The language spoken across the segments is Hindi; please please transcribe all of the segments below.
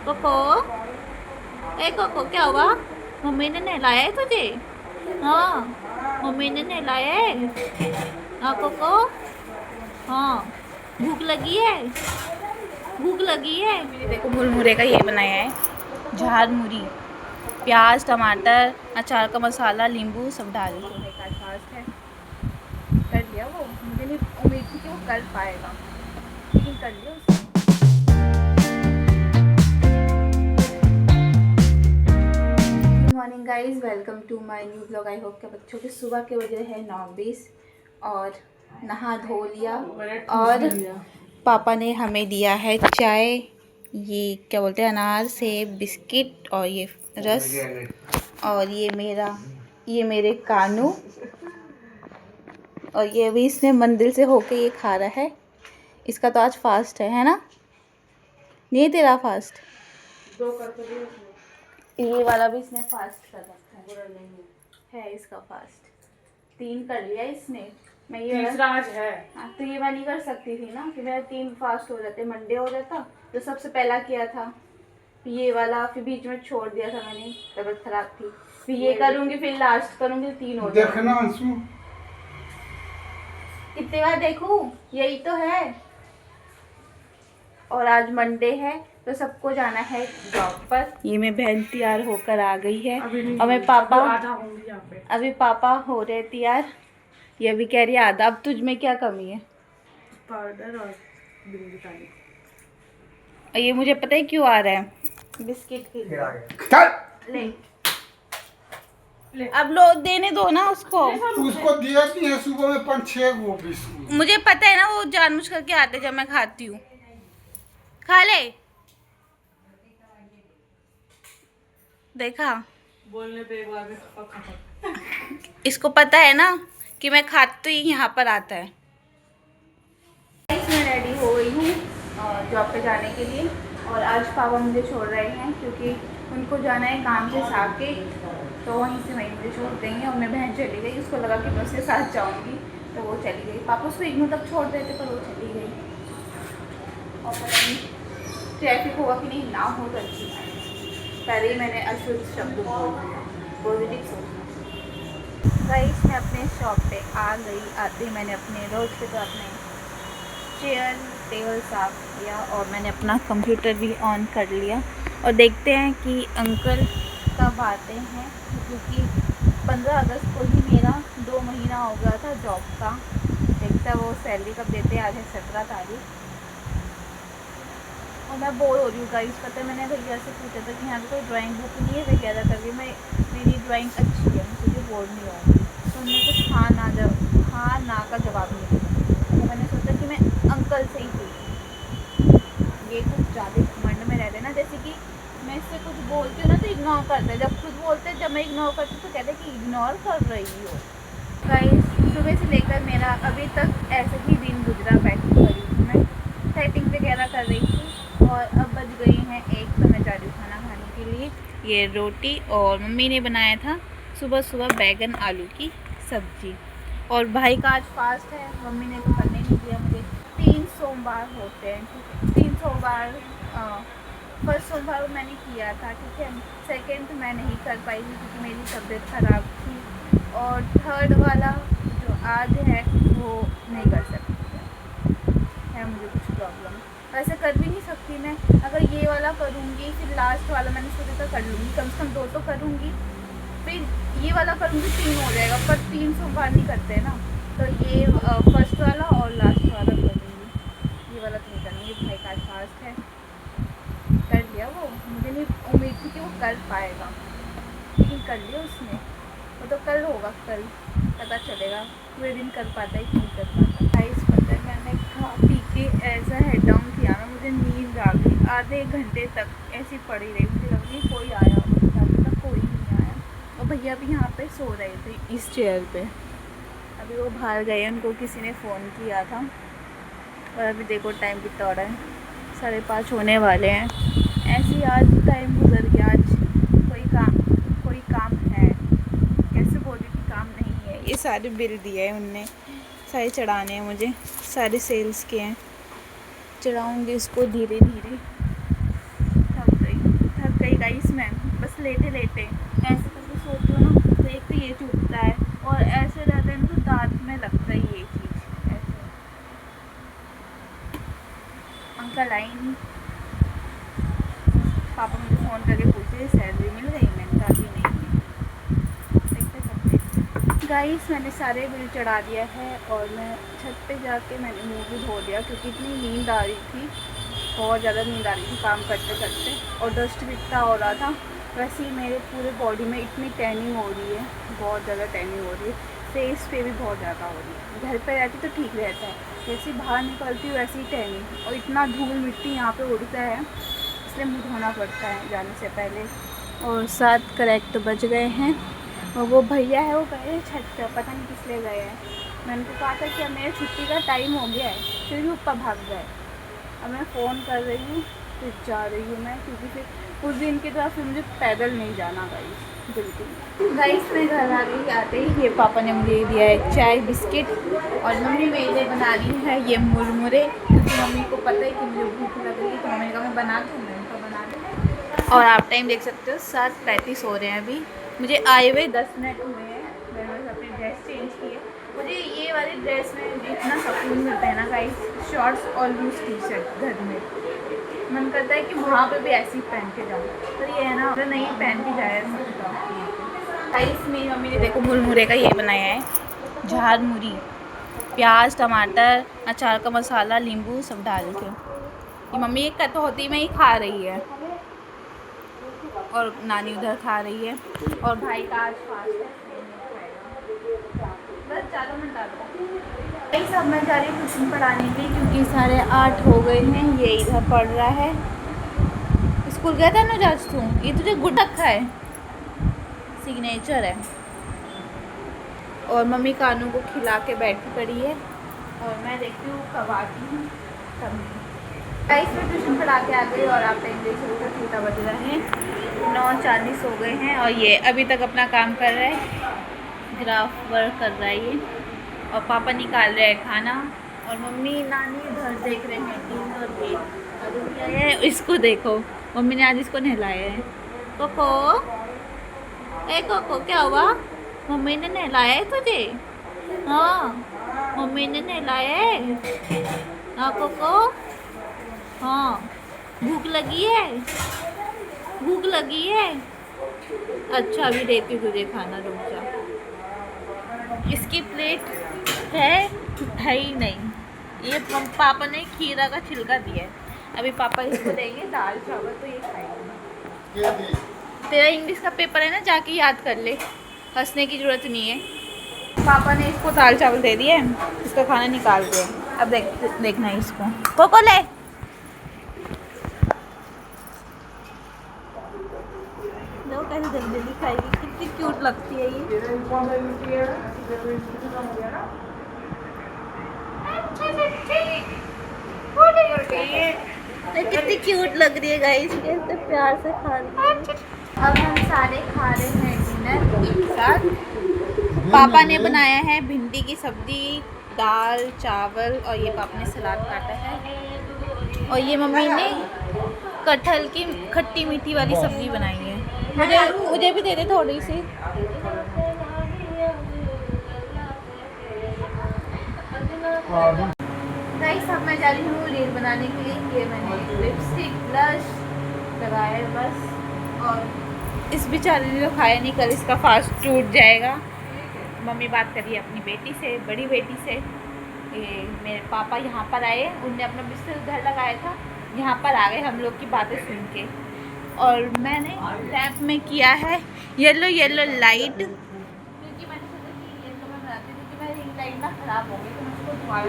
कोको, ए कोको क्या हुआ? मम्मी ने नहलाया है तुझे? हाँ, मम्मी ने नहलाया है। हाँ कोको, हाँ। भूख लगी है? भूख लगी है? मेरे देखो मुरमुरे का ये बनाया है, झाल मुरी, प्याज टमाटर अचार का मसाला नींबू सब डाल के कर लिया। वो मुझे नहीं उम्मीद थी कि वो कर पाएगा, लेकिन कर लिया उसने। Good morning guys, welcome to my new blog. I hope के बच्चों की सुबह के बजे है 9:20 और नहा धो लिया और पापा ने हमें दिया है चाय, ये क्या बोलते हैं, अनार सेब बिस्किट और ये रस, और ये मेरे कानू, और ये अभी इसने मंदिर से होके ये खा रहा है। इसका तो आज फास्ट है ना? नहीं तेरा फास्ट? ये वाला भी इसने फास्ट कर रखा है इसका फास्ट 3 कर लिया इसने। मैं ये तीसरा आज है। हाँ, तो ये मैं नहीं कर सकती थी ना कि मेरा 3 फास्ट हो जाते, मंडे हो जाता जो सबसे पहला किया था, फिर ये वाला, फिर बीच में छोड़ दिया था मैंने, तबीयत खराब थी, फिर ये करूँगी, फिर लास्ट करूँगी, 3 हो जाएंगे। कितने बार देखूँ, यही तो है। और आज मंडे है तो सबको जाना है जॉब पर। ये मैं बहन तैयार होकर आ गई है और मैं पापा अभी पापा हो रहे तैयार। ये अभी कह रही है आधा। अब तुझ में क्या कमी है? पाउडर और ये मुझे पता है क्यों आ रहा है, बिस्किट के लिए। ले अब लो, देने दो ना उसको दिया है सुबह में 5-6 वो बिस्कुट। मुझे पता है ना, वो जानबूझ करके आते जब मैं खाती हूँ। खा ले, देखा बोलने पे एक बार इसको पता है ना कि मैं खाती ही यहाँ पर आता है। मैं रेडी हो गई हूँ जॉब पे जाने के लिए और आज पापा मुझे छोड़ रहे हैं क्योंकि उनको जाना है काम से साके, तो वहीं से वहीं मुझे छोड़ देंगे। और मैं बहन चली गई, उसको लगा कि मैं उसके साथ जाऊँगी तो वो चली गई। पापा उसको इग्नू तक छोड़ देते पर वो चली गई। और पता नहीं ट्रैफिक होगा कि नहीं, ना हो तो अच्छी है। पहले ही मैंने अशुद्ध शब्द बोल दिया, पॉजिटिव सोचना। गाइस मैं अपने शॉप पे आ गई। आते ही मैंने अपने रोज के तो अपने चेयर टेबल साफ किया और मैंने अपना कंप्यूटर भी ऑन कर लिया और देखते हैं कि अंकल कब आते हैं, क्योंकि 15 अगस्त को ही मेरा 2 महीना हो गया था जॉब का। देखता वो सैलरी कब देते हैं, आज है 17 तारीख। और मैं बोर हो रही हूँ गाइस। पता है मैंने भैया से पूछा था कि यहाँ पे कोई ड्राइंग बुक नहीं है, भैया था करके मेरी ड्राइंग अच्छी है, मुझे बोर नहीं होगी। तो उन्होंने कुछ हाँ ना का जवाब नहीं दिया। तो मैंने सोचा कि मैं अंकल से ही पूछूँ। ये कुछ ज़्यादा घमंड में रहते ना, जैसे कि मैं इससे कुछ बोलती हूँ ना तो इग्नोर करते, जब खुद बोलते जब मैं इग्नोर करती हूँ तो कहते कि इग्नोर कर रही हो। गाइस सुबह से लेकर मेरा अभी तक ऐसे ही दिन गुजरा, बैठी करी हूँ मैं, टाइपिंग वगैरह कर रही थी। और अब बज गई हैं 1, तो मैं जा रही हूँ खाना खाने के लिए। ये रोटी और मम्मी ने बनाया था सुबह सुबह बैगन आलू की सब्जी। और भाई का आज फास्ट है, मम्मी ने तो करने नहीं दिया मुझे। 3 सोमवार होते हैं, ठीक है। 3 सोमवार, फर्स्ट सोमवार मैंने किया था, ठीक है। सेकेंड मैं नहीं कर पाई थी क्योंकि मेरी तबीयत ख़राब थी। और थर्ड वाला जो आज है वो नहीं कर सकती है, मुझे कुछ प्रॉब्लम। वैसे कर भी नहीं सकती मैं, अगर ये वाला करूँगी फिर लास्ट वाला मैंने सोचा था कर लूँगी, कम से कम 2 तो करूँगी, फिर ये वाला करूँगी 3 हो जाएगा। पर 3 सोमवार नहीं करते ना, तो ये फर्स्ट वाला और लास्ट वाला करूँगी, ये वाला तो नहीं करूँगी। भाई का फास्ट है, कर लिया वो। मुझे नहीं उम्मीद थी कि वो कर पाएगा, लेकिन कर लिया उसने। वो तो कल होगा, कल पता चलेगा पूरे दिन कर पाता है कि नहीं कर पाता। गाइस पता है मैंने खा पी के ऐसा हेड डाउन किया ना, मुझे नींद आ गई। आधे घंटे तक ऐसी पड़ी रही, मुझे लग रही कोई आया होगा, तक कोई नहीं आया। और भैया भी यहाँ पे सो रहे थे इस चेयर पे, अभी वो बाहर गए, उनको किसी ने फ़ोन किया था। और अभी देखो टाइम कितना हो रहा है, 5:30 होने वाले हैं। ऐसे ही आज टाइम गुजर गया। आज कोई काम है, कैसे बोल रही थी काम नहीं है। ये सारे बिल दिए हैं उनने, सारे चढ़ाने हैं मुझे, सारे सेल्स के हैं। चढ़ाऊँगी इसको धीरे धीरे, थक गई। लेटे लेटे ऐसे करके सोती हूँ ना, तो एक तो ये चुभता है और ऐसे रहते हैं तो दांत में लगता है ये चीज़ ऐसे। अंकल आई नहीं, पापा मुझे फ़ोन करके पूछे सैलरी मिल गई, मैंने कहा अभी नहीं है। देखते सकते गाइस, मैंने सारे बिल चढ़ा दिया है और मैं छत पे जाके मैंने मुँह भी धो लिया क्योंकि इतनी नींद आ रही थी, बहुत ज़्यादा नींद आ रही थी काम करते करते, और डस्ट भी इतना हो रहा था। वैसे ही मेरे पूरे बॉडी में इतनी टैनिंग हो रही है, बहुत ज़्यादा टैनिंग हो रही है, फेस पे भी बहुत ज़्यादा हो रही है। घर पे रहती तो ठीक रहता है, जैसे बाहर निकलती हूँ वैसी ही टैनिंग, और इतना धूल मिट्टी यहाँ पे उड़ता है, इसलिए मुँह धोना पड़ता है जाने से पहले। और 7 करेक्ट बज गए हैं और वो भैया है वो गए छत पर, पता नहीं किस लिए गए हैं। मैंने उनको कहा था कि अब मेरे छुट्टी का टाइम हो गया है, फिर भी ऊपर भाग गए। अब मैं फ़ोन कर रही हूँ, फिर जा रही हूँ मैं, क्योंकि फिर उस दिन की तरह फिर मुझे पैदल नहीं जाना गाइस, बिल्कुल। गाइस मैं घर आ गई, आते ही ये पापा ने मुझे दिया है चाय बिस्किट, और मम्मी मेरे लिए बना रही है ये मुरमुरे, क्योंकि मम्मी को पता है कि मुझे भूख लग रही है, तो मम्मी ने कहा मैं बना दूँ, मैं उनका बना दूँ। और आप टाइम देख सकते हो 7:35 हो रहे हैं अभी, मुझे आए हुए 10 मिनट हुए हैं। मैंने बस अपनी ड्रेस चेंज की है, मुझे ये वाली ड्रेस में इतना सुकून मिलता है ना गाइस, शॉर्ट्स और लूज टी शर्ट घर में, मन करता है कि वहाँ पे भी ऐसे ही पहन के जाऊँ, पर ये है ना, तो नहीं पहन के जाया सकता। गाइस मेरी मम्मी ने देखो मुरमुरे का ये बनाया है, झाल मुरी, प्याज टमाटर अचार का मसाला नींबू सब डाल के। ये मम्मी एक कटौती में ही खा रही है और नानी उधर खा रही है, और भाई का आज फास्ट है, बस ज़्यादा मत डालो। यही सब मैं जा रही हूँ ट्यूशन पढ़ाने के लिए, क्योंकि 8:30 हो गए हैं। ये इधर पढ़ रहा है, स्कूल गया था ना जाज तू, ये तुझे गुड रखा है, सिग्नेचर है। और मम्मी कानू को खिला के बैठी पड़ी है, और मैं देखती हूँ कब आती हूँ तब। गाइस मैं ट्यूशन पढ़ा के आ गई, और आप टाइम देख सकते हो कितना बज रहा है, 9:40 हो गए हैं, और ये अभी तक अपना काम कर रहा है, ग्राफ वर्क कर रहा है ये, और पापा निकाल रहे हैं खाना, और मम्मी नानी उधर देख रहे हैं टीवी, और ये इसको देखो, मम्मी ने आज इसको नहलाया है। कोको, ए कोको क्या हुआ, मम्मी ने नहलाया है तुझे? हाँ मम्मी ने नहलाया है, हाँ कोको, हाँ भूख लगी है, भूख लगी है, अच्छा अभी देती हूँ तुझे खाना, रुक जा। इसकी प्लेट है ही नहीं, ये पापा ने खीरा का छिलका दिया है, अभी पापा इसको देंगे दाल चावल, तो ये खाएंगे। तेरा इंग्लिश का पेपर है ना, जाके याद कर ले, हंसने की ज़रूरत नहीं है। पापा ने इसको दाल चावल दे दिए, इसका खाना निकाल दिया, अब देखना है इसको। कोको ले, देखो कैसे जल्दी जल्दी खाएगी, कितनी क्यूट लगती है ये, कितनी क्यूट लग रही है गाइस, कैसे प्यार से खा रही है। अब हम सारे खा रहे हैं डिनर एक साथ। पापा ने बनाया है भिंडी की सब्जी, दाल चावल, और ये पापा ने सलाद काटा है, और ये मम्मी ने कटहल की खट्टी मीठी वाली सब्जी बनाई है। मुझे भी दे दे थोड़ी सी। गाइस अब मैं जा रही हूँ रील बनाने के लिए, ये मैंने लिपस्टिक ब्लश लगाया है बस, और इस बेचारे ने तो खाया नहीं, कल इसका फास्ट टूट जाएगा। मम्मी बात करी अपनी बेटी से, बड़ी बेटी से, ये मेरे पापा यहाँ पर आए, उनने अपना बिस्तर उधर लगाया था, यहाँ पर आ गए हम लोग की बातें सुन के, और मैंने लैंप में किया है येलो येलो लाइट, क्योंकि मैंने सोचा कि येलो में बनाती हूँ, क्योंकि मेरी रिंग लाइट ना ख़राब हो गई, तो मैं उसको दोबारा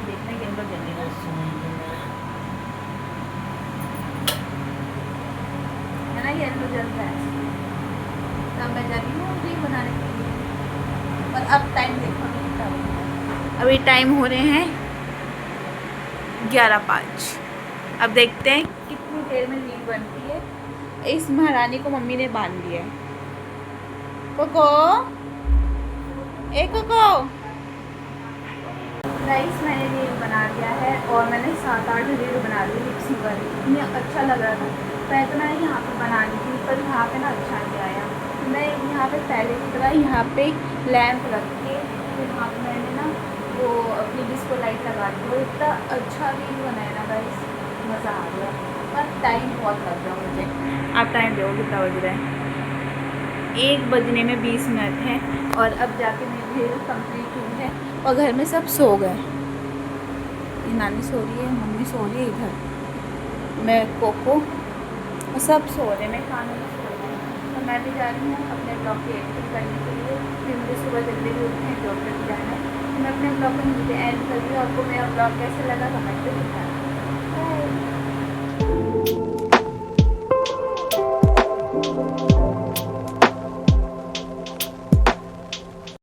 देखना येलो जलेगा, है ना, येलो जल रहा है। तब मैं जा रही हूँ रिंग बनाने के लिए, और अब टाइम देखो कितना हो गया, अभी टाइम हो रहे हैं 11:05। अब देखते हैं कितनी देर में रील बनती है। इस महारानी को मम्मी ने बांध दिया है। कोको, ए कोको, गाइस मैंने रील बना लिया है और मैंने 7-8 रील बना ली लिपसी वाली। इतना अच्छा लग रहा था। पहले तो मैंने यहाँ पे बना ली थी पर यहाँ पे ना अच्छा नहीं आया। मैं यहाँ पे पहले की तरह यहाँ पे लैंप रख के फिर यहाँ पे मैंने ना वो अपनी डिस्को लाइट लगा दी और इतना अच्छा रील बनाया ना गाइस, मज़ा आ गया। पर टाइम बहुत लग गया मुझे। आप टाइम देखो कितना बज रहा है, 1 बजने में 20 मिनट है और अब जाके मेरी रील कंप्लीट हुई है और घर में सब सो गए। ये नानी सो रही है, मम्मी सो रही है इधर, मैं कोको और सब सो रहे हैं, मैं खाने में सो रही हूँ। तो मैं भी जा रही हूँ अपने ब्लॉग की एडिटिंग करने के लिए। फिर मुझे सुबह जल्दी भी उठना है, जॉब पर भी जाना है। मैं अपने ब्लॉग को यहीं पे एंड कर रही हूँ। आपको मेरा ब्लॉग कैसे लगा कमेंट में बताना। बाय।